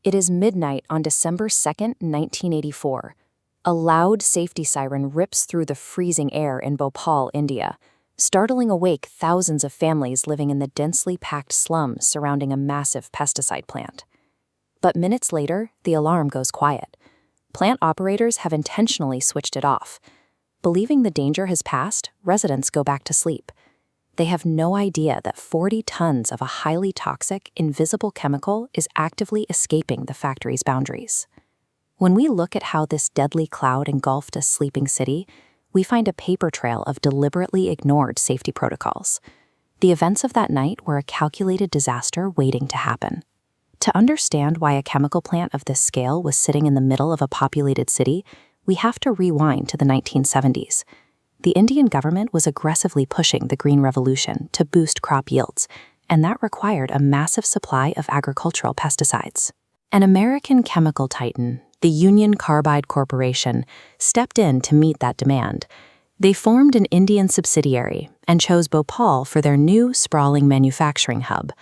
It is midnight on December 2nd, 1984. A loud safety siren rips through the freezing air in Bhopal, India, startling awake thousands of families living in the densely packed slums surrounding a massive pesticide plant. But minutes later, the alarm goes quiet. Plant operators have intentionally switched it off. Believing the danger has passed, residents go back to sleep. They have no idea that 40 tons of a highly toxic, invisible chemical is actively escaping the factory's boundaries. When we look at how this deadly cloud engulfed a sleeping city, we find a paper trail of deliberately ignored safety protocols. The events of that night were a calculated disaster waiting to happen. To understand why a chemical plant of this scale was sitting in the middle of a populated city, we have to rewind to the 1970s. The Indian government was aggressively pushing the Green Revolution to boost crop yields, and that required a massive supply of agricultural pesticides. An American chemical titan, the Union Carbide Corporation, stepped in to meet that demand. They formed an Indian subsidiary and chose Bhopal for their new, sprawling manufacturing hub.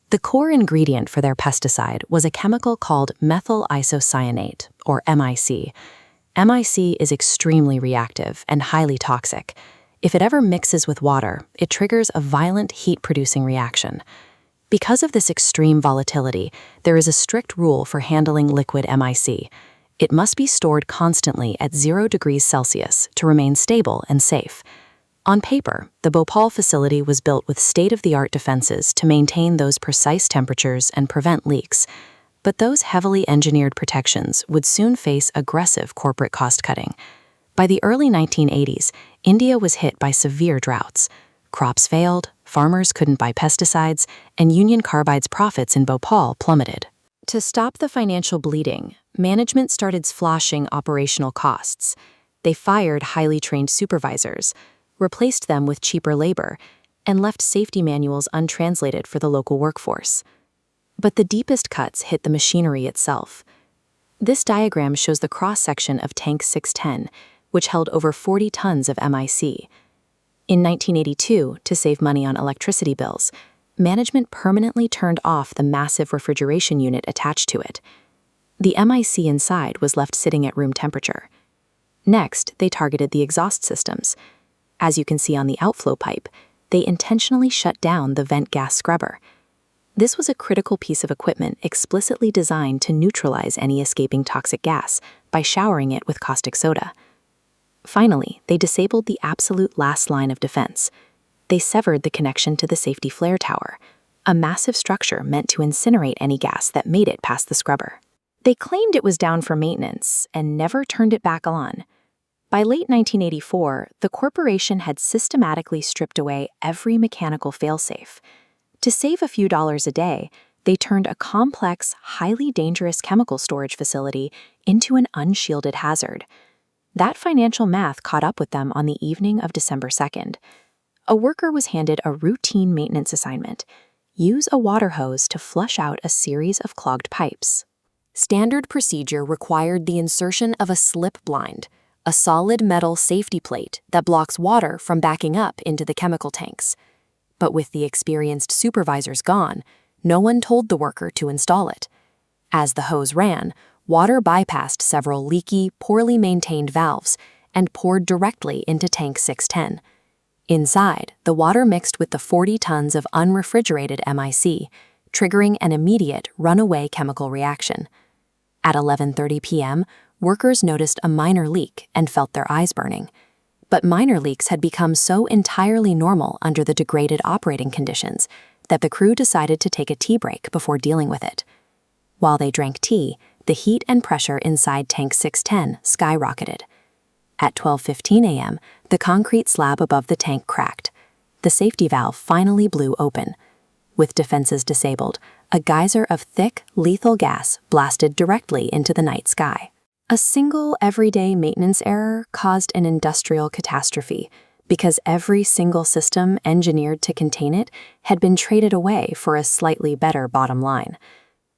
The core ingredient for their pesticide was a chemical called methyl isocyanate, or MIC. MIC is extremely reactive and highly toxic. If it ever mixes with water, it triggers a violent heat-producing reaction. Because of this extreme volatility, there is a strict rule for handling liquid MIC. It must be stored constantly at 0 degrees Celsius to remain stable and safe. On paper, the Bhopal facility was built with state-of-the-art defenses to maintain those precise temperatures and prevent leaks. But those heavily engineered protections would soon face aggressive corporate cost-cutting. By the early 1980s, India was hit by severe droughts. Crops failed, farmers couldn't buy pesticides, and Union Carbide's profits in Bhopal plummeted. To stop the financial bleeding, management started slashing operational costs. They fired highly trained supervisors, replaced them with cheaper labor, and left safety manuals untranslated for the local workforce. But the deepest cuts hit the machinery itself. This diagram shows the cross-section of Tank 610, which held over 40 tons of MIC. In 1982, to save money on electricity bills, management permanently turned off the massive refrigeration unit attached to it. The MIC inside was left sitting at room temperature. Next, they targeted the exhaust systems. As you can see on the outflow pipe, they intentionally shut down the vent gas scrubber. This was a critical piece of equipment explicitly designed to neutralize any escaping toxic gas by showering it with caustic soda. Finally, they disabled the absolute last line of defense. They severed the connection to the safety flare tower, a massive structure meant to incinerate any gas that made it past the scrubber. They claimed it was down for maintenance and never turned it back on. By late 1984, the corporation had systematically stripped away every mechanical failsafe. To save a few dollars a day, they turned a complex, highly dangerous chemical storage facility into an unshielded hazard. That financial math caught up with them on the evening of December 2nd. A worker was handed a routine maintenance assignment: use a water hose to flush out a series of clogged pipes. Standard procedure required the insertion of a slip blind, a solid metal safety plate that blocks water from backing up into the chemical tanks. But with the experienced supervisors gone, no one told the worker to install it. As the hose ran, water bypassed several leaky, poorly maintained valves and poured directly into Tank 610. Inside, the water mixed with the 40 tons of unrefrigerated MIC, triggering an immediate runaway chemical reaction. At 11:30 p.m., workers noticed a minor leak and felt their eyes burning. But minor leaks had become so entirely normal under the degraded operating conditions that the crew decided to take a tea break before dealing with it. While they drank tea, the heat and pressure inside Tank 610 skyrocketed. At 12:15 a.m., the concrete slab above the tank cracked. The safety valve finally blew open. With defenses disabled, a geyser of thick, lethal gas blasted directly into the night sky. A single everyday maintenance error caused an industrial catastrophe because every single system engineered to contain it had been traded away for a slightly better bottom line.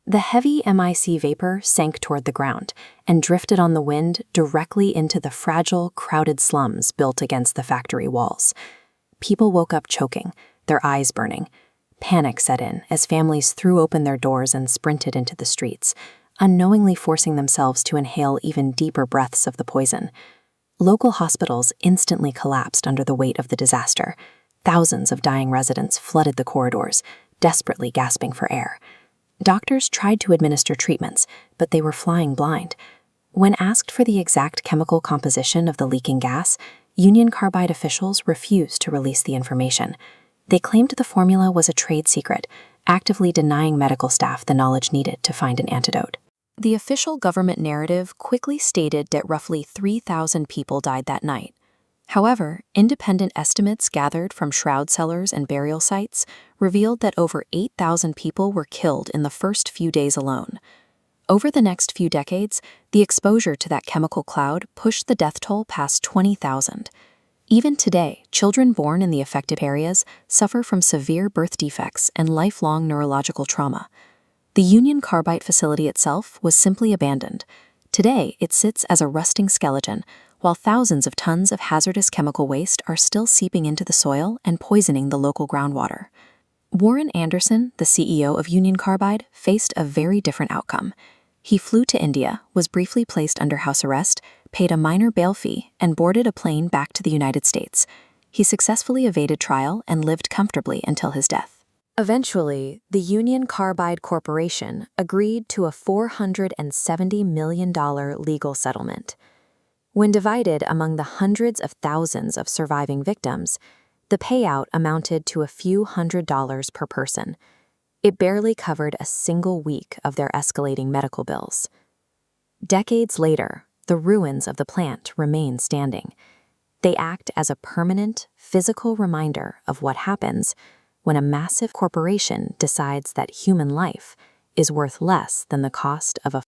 The heavy MIC vapor sank toward the ground and drifted on the wind directly into the fragile, crowded slums built against the factory walls. People woke up choking, their eyes burning. Panic set in as families threw open their doors and sprinted into the streets, unknowingly forcing themselves to inhale even deeper breaths of the poison. Local hospitals instantly collapsed under the weight of the disaster. Thousands of dying residents flooded the corridors, desperately gasping for air. Doctors tried to administer treatments, but they were flying blind. When asked for the exact chemical composition of the leaking gas, Union Carbide officials refused to release the information. They claimed the formula was a trade secret, actively denying medical staff the knowledge needed to find an antidote. The official government narrative quickly stated that roughly 3,000 people died that night. However, independent estimates gathered from shroud cellars and burial sites revealed that over 8,000 people were killed in the first few days alone. Over the next few decades, the exposure to that chemical cloud pushed the death toll past 20,000. Even today, children born in the affected areas suffer from severe birth defects and lifelong neurological trauma. The Union Carbide facility itself was simply abandoned. Today, it sits as a rusting skeleton, while thousands of tons of hazardous chemical waste are still seeping into the soil and poisoning the local groundwater. Warren Anderson, the CEO of Union Carbide, faced a very different outcome. He flew to India, was briefly placed under house arrest, paid a minor bail fee, and boarded a plane back to the United States. He successfully evaded trial and lived comfortably until his death. Eventually, the Union Carbide Corporation agreed to a $470 million legal settlement. When divided among the hundreds of thousands of surviving victims, the payout amounted to a few $100s per person. It barely covered a single week of their escalating medical bills. Decades later, the ruins of the plant remain standing. They act as a permanent, physical reminder of what happens when a massive corporation decides that human life is worth less than the cost of a